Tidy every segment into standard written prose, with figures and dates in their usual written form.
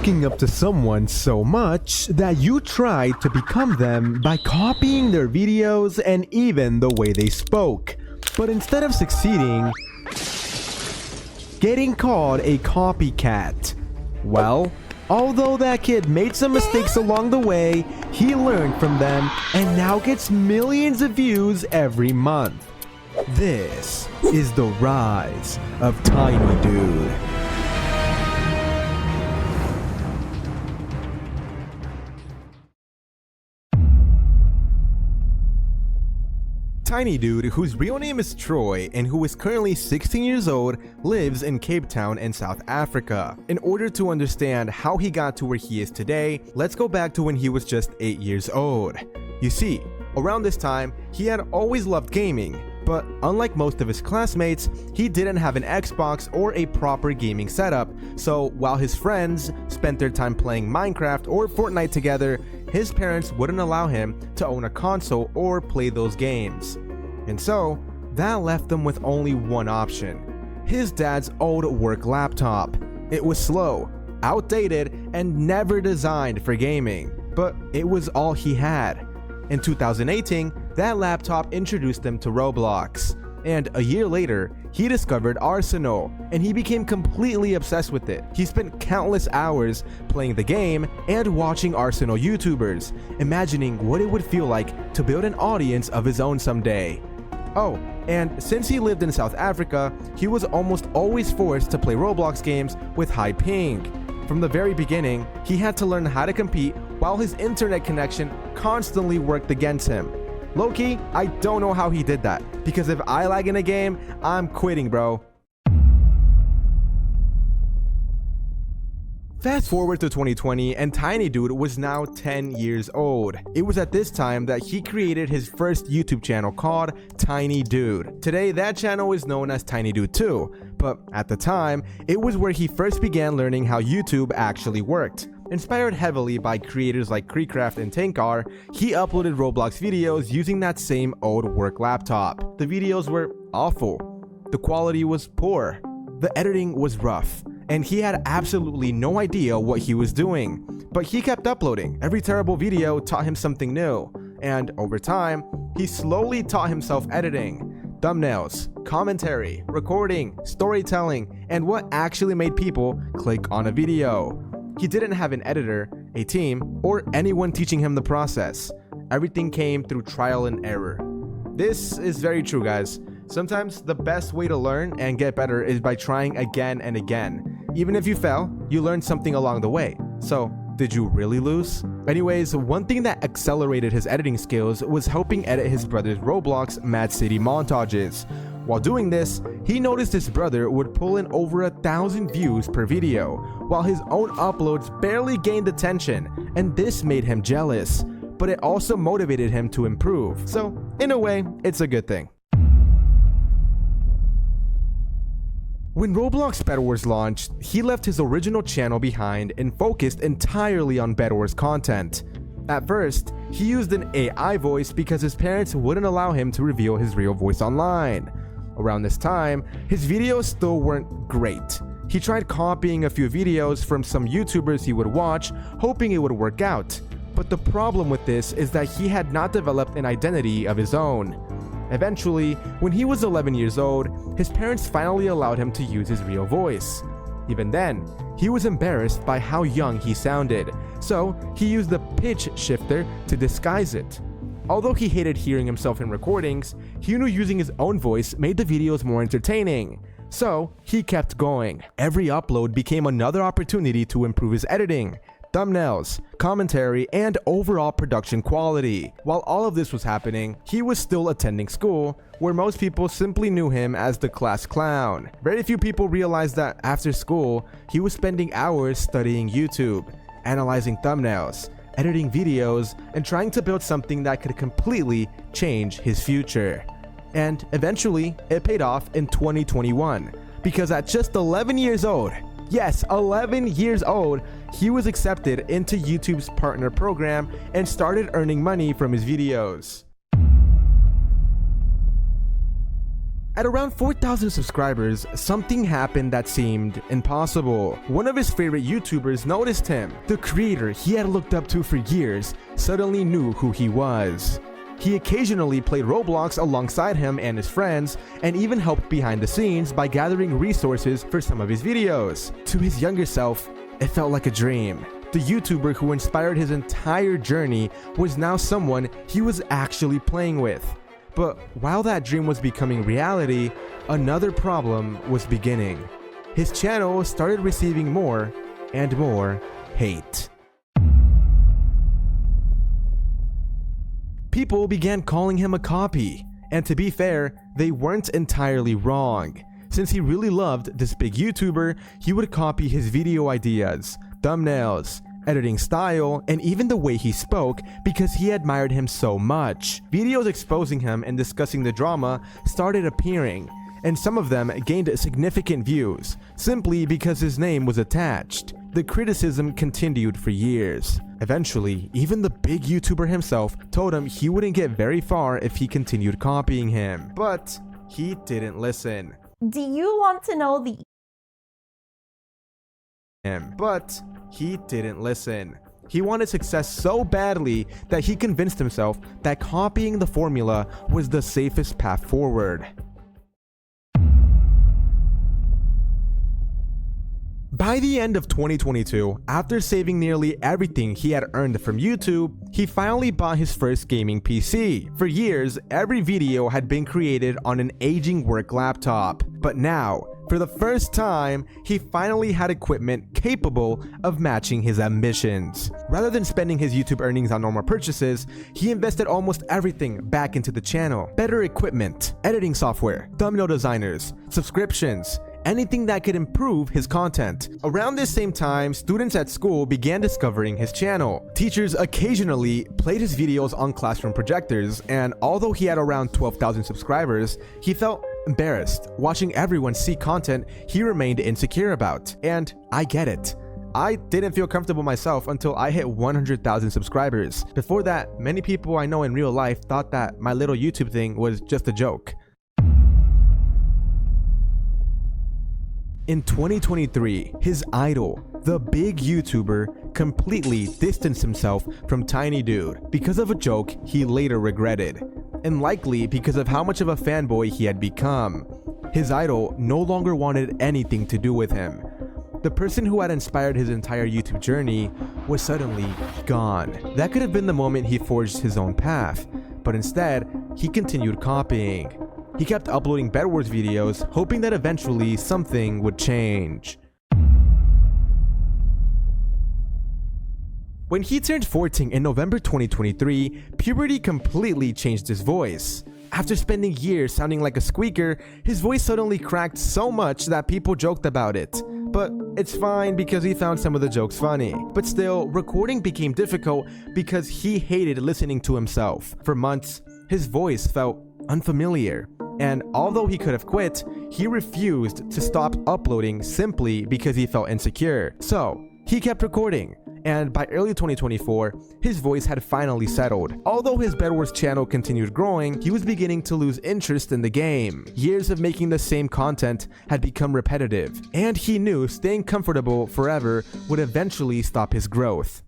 looking up to someone so much that you try to become them by copying their videos and even the way they spoke. But instead of succeeding, getting called a copycat. Well, although that kid made some mistakes along the way, he learned from them and now gets millions of views every month. This is the rise of Tiny Dude. Tiny Dude, whose real name is Troy and who is currently 16 years old, lives in Cape Town in South Africa. In order to understand how he got to where he is today, let's go back to when he was just 8 years old. You see, around this time, he had always loved gaming, but unlike most of his classmates, he didn't have an Xbox or a proper gaming setup, so while his friends spent their time playing Minecraft or Fortnite together, his parents wouldn't allow him to own a console or play those games. And so, that left them with only one option: his dad's old work laptop. It was slow, outdated, and never designed for gaming, but it was all he had. In 2018, that laptop introduced him to Roblox, and a year later, he discovered Arsenal, and he became completely obsessed with it. He spent countless hours playing the game and watching Arsenal YouTubers, imagining what it would feel like to build an audience of his own someday. Oh, and since he lived in South Africa, he was almost always forced to play Roblox games with high ping. From the very beginning, he had to learn how to compete while his internet connection constantly worked against him. Low-key, I don't know how he did that, because if I lag in a game, I'm quitting, bro. Fast forward to 2020 and Tiny Dude was now 10 years old. It was at this time that he created his first YouTube channel called Tiny Dude. Today that channel is known as Tiny Dude 2, but at the time, it was where he first began learning how YouTube actually worked. Inspired heavily by creators like KreekCraft and Tankar, he uploaded Roblox videos using that same old work laptop. The videos were awful. The quality was poor. The editing was rough. And he had absolutely no idea what he was doing. But he kept uploading. Every terrible video taught him something new. And over time, he slowly taught himself editing, thumbnails, commentary, recording, storytelling, and what actually made people click on a video. He didn't have an editor, a team, or anyone teaching him the process. Everything came through trial and error. This is very true, guys. Sometimes the best way to learn and get better is by trying again and again. Even if you fail, you learn something along the way. So, did you really lose? Anyways, one thing that accelerated his editing skills was helping edit his brother's Roblox Mad City montages. While doing this, he noticed his brother would pull in over 1,000 views per video, while his own uploads barely gained attention, and this made him jealous. But it also motivated him to improve. So, in a way, it's a good thing. When Roblox Bed Wars launched, he left his original channel behind and focused entirely on Bed Wars content. At first, he used an AI voice because his parents wouldn't allow him to reveal his real voice online. Around this time, his videos still weren't great. He tried copying a few videos from some YouTubers he would watch, hoping it would work out. But the problem with this is that he had not developed an identity of his own. Eventually, when he was 11 years old, his parents finally allowed him to use his real voice. Even then, he was embarrassed by how young he sounded, so he used the pitch shifter to disguise it. Although he hated hearing himself in recordings, he knew using his own voice made the videos more entertaining. So, he kept going. Every upload became another opportunity to improve his editing, thumbnails, commentary, and overall production quality. While all of this was happening, he was still attending school, where most people simply knew him as the class clown. Very few people realized that after school, he was spending hours studying YouTube, analyzing thumbnails, editing videos, and trying to build something that could completely change his future. And eventually, it paid off in 2021, because at just 11 years old, yes, 11 years old, he was accepted into YouTube's partner program and started earning money from his videos. At around 4,000 subscribers, something happened that seemed impossible. One of his favorite YouTubers noticed him. The creator he had looked up to for years suddenly knew who he was. He occasionally played Roblox alongside him and his friends, and even helped behind the scenes by gathering resources for some of his videos. To his younger self, it felt like a dream. The YouTuber who inspired his entire journey was now someone he was actually playing with. But while that dream was becoming reality, another problem was beginning. His channel started receiving more and more hate. People began calling him a copy, and to be fair, they weren't entirely wrong. Since he really loved this big YouTuber, he would copy his video ideas, thumbnails, editing style, and even the way he spoke because he admired him so much. Videos exposing him and discussing the drama started appearing, and some of them gained significant views, simply because his name was attached. The criticism continued for years. Eventually, even the big YouTuber himself told him he wouldn't get very far if he continued copying him. But he didn't listen. Do you want to know the But he didn't listen. He wanted success so badly that he convinced himself that copying the formula was the safest path forward. By the end of 2022, after saving nearly everything he had earned from YouTube, he finally bought his first gaming PC. For years, every video had been created on an aging work laptop. But now, for the first time, he finally had equipment capable of matching his ambitions. Rather than spending his YouTube earnings on normal purchases, he invested almost everything back into the channel. Better equipment, editing software, thumbnail designers, subscriptions, anything that could improve his content. Around this same time, students at school began discovering his channel. Teachers occasionally played his videos on classroom projectors, and although he had around 12,000 subscribers, he felt embarrassed watching everyone see content he remained insecure about. And I get it. I didn't feel comfortable myself until I hit 100,000 subscribers. Before that, many people I know in real life thought that my little YouTube thing was just a joke. In 2023, his idol, the big YouTuber, completely distanced himself from Tiny Dude because of a joke he later regretted, and likely because of how much of a fanboy he had become. His idol no longer wanted anything to do with him. The person who had inspired his entire YouTube journey was suddenly gone. That could have been the moment he forged his own path, but instead, he continued copying. He kept uploading Bed Wars videos, hoping that eventually something would change. When he turned 14 in November 2023, puberty completely changed his voice. After spending years sounding like a squeaker, his voice suddenly cracked so much that people joked about it. But it's fine because he found some of the jokes funny. But still, recording became difficult because he hated listening to himself. For months, his voice felt unfamiliar. And although he could have quit, he refused to stop uploading simply because he felt insecure. So, he kept recording, and by early 2024, his voice had finally settled. Although his Bed Wars channel continued growing, he was beginning to lose interest in the game. Years of making the same content had become repetitive, and he knew staying comfortable forever would eventually stop his growth.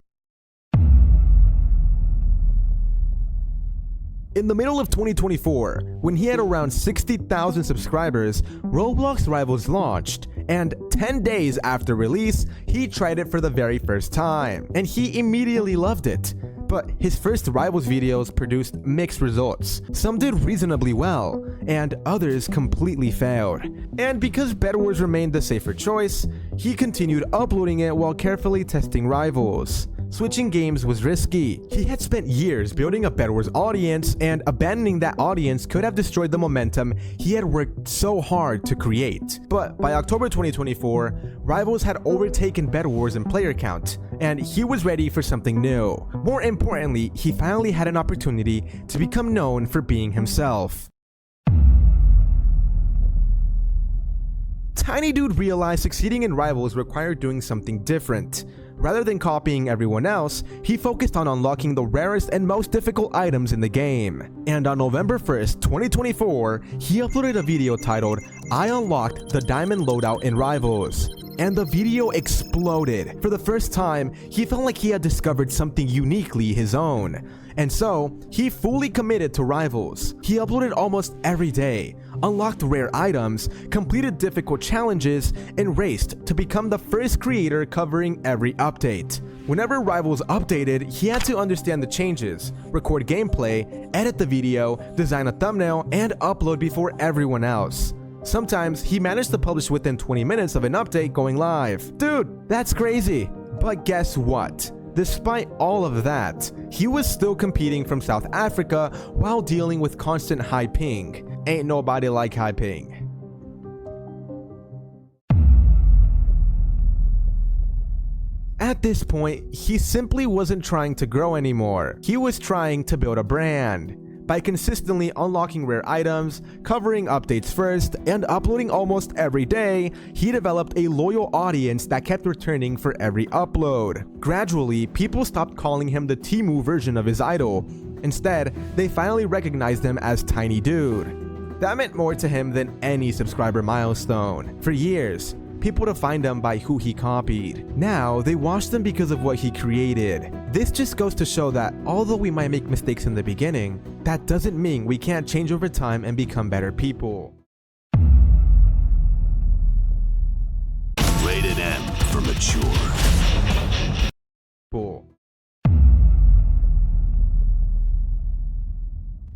In the middle of 2024, when he had around 60,000 subscribers, Roblox Rivals launched, and 10 days after release, he tried it for the very first time, and he immediately loved it. But his first Rivals videos produced mixed results. Some did reasonably well, and others completely failed. And because Bed Wars remained the safer choice, he continued uploading it while carefully testing Rivals. Switching games was risky. He had spent years building a Bed Wars audience, and abandoning that audience could have destroyed the momentum he had worked so hard to create. But by October 2024, Rivals had overtaken Bed Wars in player count, and he was ready for something new. More importantly, he finally had an opportunity to become known for being himself. Tiny Dude realized succeeding in Rivals required doing something different. Rather than copying everyone else, he focused on unlocking the rarest and most difficult items in the game. And on November 1st, 2024, he uploaded a video titled, "I Unlocked the Diamond Loadout in Rivals." And the video exploded. For the first time, he felt like he had discovered something uniquely his own. And so, he fully committed to Rivals. He uploaded almost every day, unlocked rare items, completed difficult challenges, and raced to become the first creator covering every update. Whenever Rivals updated, he had to understand the changes, record gameplay, edit the video, design a thumbnail, and upload before everyone else. Sometimes he managed to publish within 20 minutes of an update going live. Dude, that's crazy. But guess what? Despite all of that, he was still competing from South Africa while dealing with constant high ping. Ain't nobody like high ping. At this point, he simply wasn't trying to grow anymore. He was trying to build a brand. By consistently unlocking rare items, covering updates first, and uploading almost every day, he developed a loyal audience that kept returning for every upload. Gradually, people stopped calling him the Temu version of his idol. Instead, they finally recognized him as Tiny Dude. That meant more to him than any subscriber milestone. For years, people defined him by who he copied. Now, they watched him because of what he created. This just goes to show that although we might make mistakes in the beginning, that doesn't mean we can't change over time and become better people. Rated M for mature.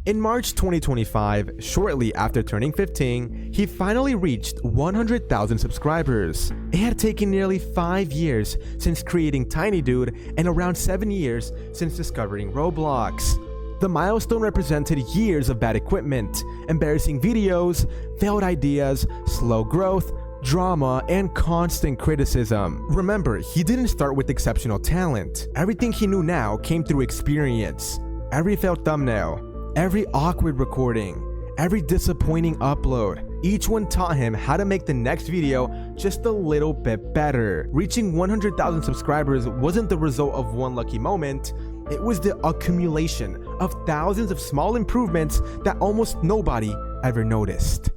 In March 2025, shortly after turning 15, he finally reached 100,000 subscribers. It had taken nearly 5 years since creating Tiny Dude and around 7 years since discovering Roblox. The milestone represented years of bad equipment, embarrassing videos, failed ideas, slow growth, drama, and constant criticism. Remember, he didn't start with exceptional talent. Everything he knew now came through experience. Every failed thumbnail, every awkward recording, every disappointing upload, each one taught him how to make the next video just a little bit better. Reaching 100,000 subscribers wasn't the result of one lucky moment, it was the accumulation of thousands of small improvements that almost nobody ever noticed.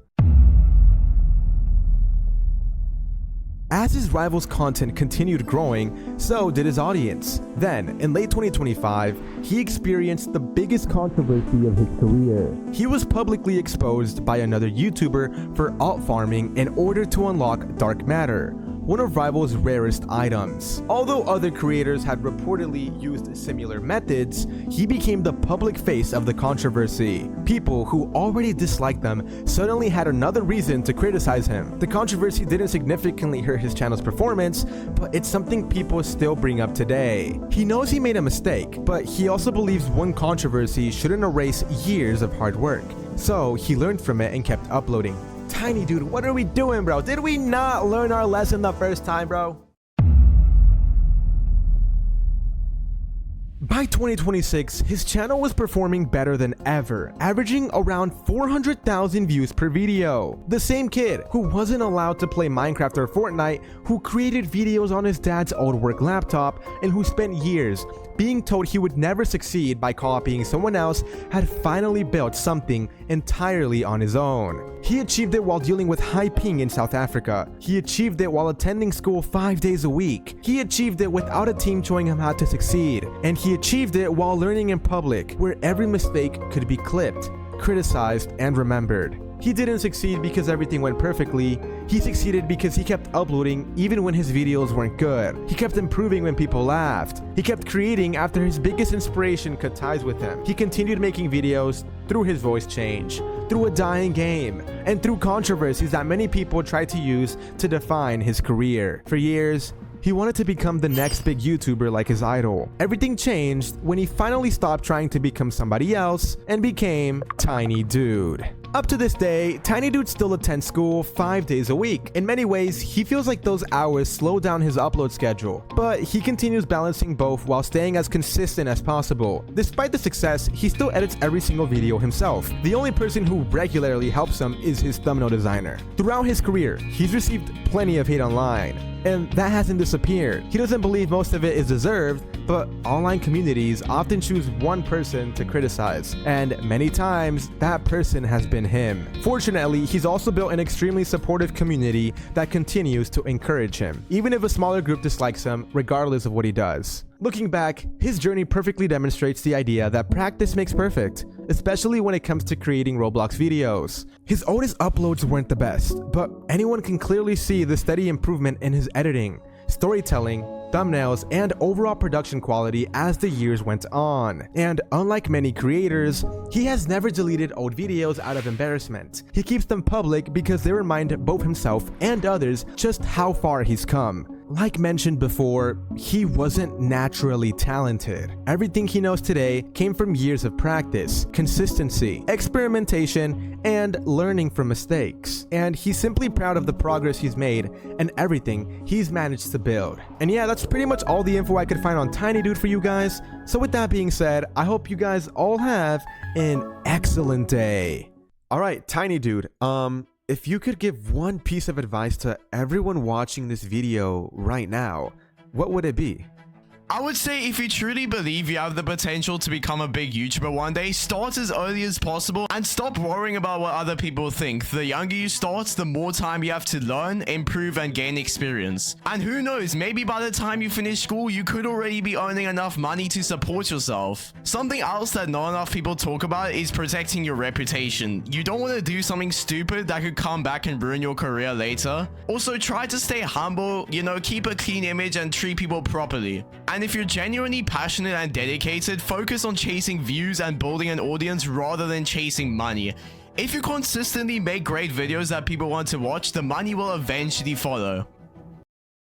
As his Rivals content continued growing, so did his audience. Then, in late 2025, he experienced the biggest controversy of his career. He was publicly exposed by another YouTuber for alt farming in order to unlock Dark Matter, one of Rivals' rarest items. Although other creators had reportedly used similar methods, he became the public face of the controversy. People who already disliked them suddenly had another reason to criticize him. The controversy didn't significantly hurt his channel's performance, but it's something people still bring up today. He knows he made a mistake, but he also believes one controversy shouldn't erase years of hard work. So he learned from it and kept uploading. Tiny Dude, what are we doing, bro? Did we not learn our lesson the first time, bro? By 2026, his channel was performing better than ever, averaging around 400,000 views per video. The same kid who wasn't allowed to play Minecraft or Fortnite, who created videos on his dad's old work laptop, and who spent years being told he would never succeed by copying someone else, had finally built something entirely on his own. He achieved it while dealing with high ping in South Africa. He achieved it while attending school 5 days a week. He achieved it without a team showing him how to succeed. And he achieved it while learning in public, where every mistake could be clipped, criticized, and remembered. He didn't succeed because everything went perfectly. He succeeded because he kept uploading even when his videos weren't good. He kept improving when people laughed. He kept creating after his biggest inspiration cut ties with him. He continued making videos through his voice change, through a dying game, and through controversies that many people tried to use to define his career. For years, he wanted to become the next big YouTuber like his idol. Everything changed when he finally stopped trying to become somebody else and became Tiny Dude. Up to this day, Tiny Dude still attends school 5 days a week. In many ways, he feels like those hours slow down his upload schedule, but he continues balancing both while staying as consistent as possible. Despite the success, he still edits every single video himself. The only person who regularly helps him is his thumbnail designer. Throughout his career, he's received plenty of hate online, and that hasn't disappeared. He doesn't believe most of it is deserved, but online communities often choose one person to criticize, and many times that person has been him. Fortunately, he's also built an extremely supportive community that continues to encourage him, even if a smaller group dislikes him, regardless of what he does. Looking back, his journey perfectly demonstrates the idea that practice makes perfect, especially when it comes to creating Roblox videos. His oldest uploads weren't the best, but anyone can clearly see the steady improvement in his editing, storytelling, thumbnails, and overall production quality as the years went on. And unlike many creators, he has never deleted old videos out of embarrassment. He keeps them public because they remind both himself and others just how far he's come. Like mentioned before, he wasn't naturally talented. Everything he knows today came from years of practice, consistency, experimentation, and learning from mistakes. And he's simply proud of the progress he's made and everything he's managed to build. And yeah, that's pretty much all the info I could find on Tiny Dude for you guys. So with that being said, I hope you guys all have an excellent day. Alright, Tiny Dude, if you could give one piece of advice to everyone watching this video right now, what would it be? I would say if you truly believe you have the potential to become a big YouTuber one day, start as early as possible and stop worrying about what other people think. The younger you start, the more time you have to learn, improve, and gain experience. And who knows, maybe by the time you finish school, you could already be earning enough money to support yourself. Something else that not enough people talk about is protecting your reputation. You don't want to do something stupid that could come back and ruin your career later. Also, try to stay humble, keep a clean image and treat people properly. And if you're genuinely passionate and dedicated, focus on chasing views and building an audience rather than chasing money. If you consistently make great videos that people want to watch, the money will eventually follow.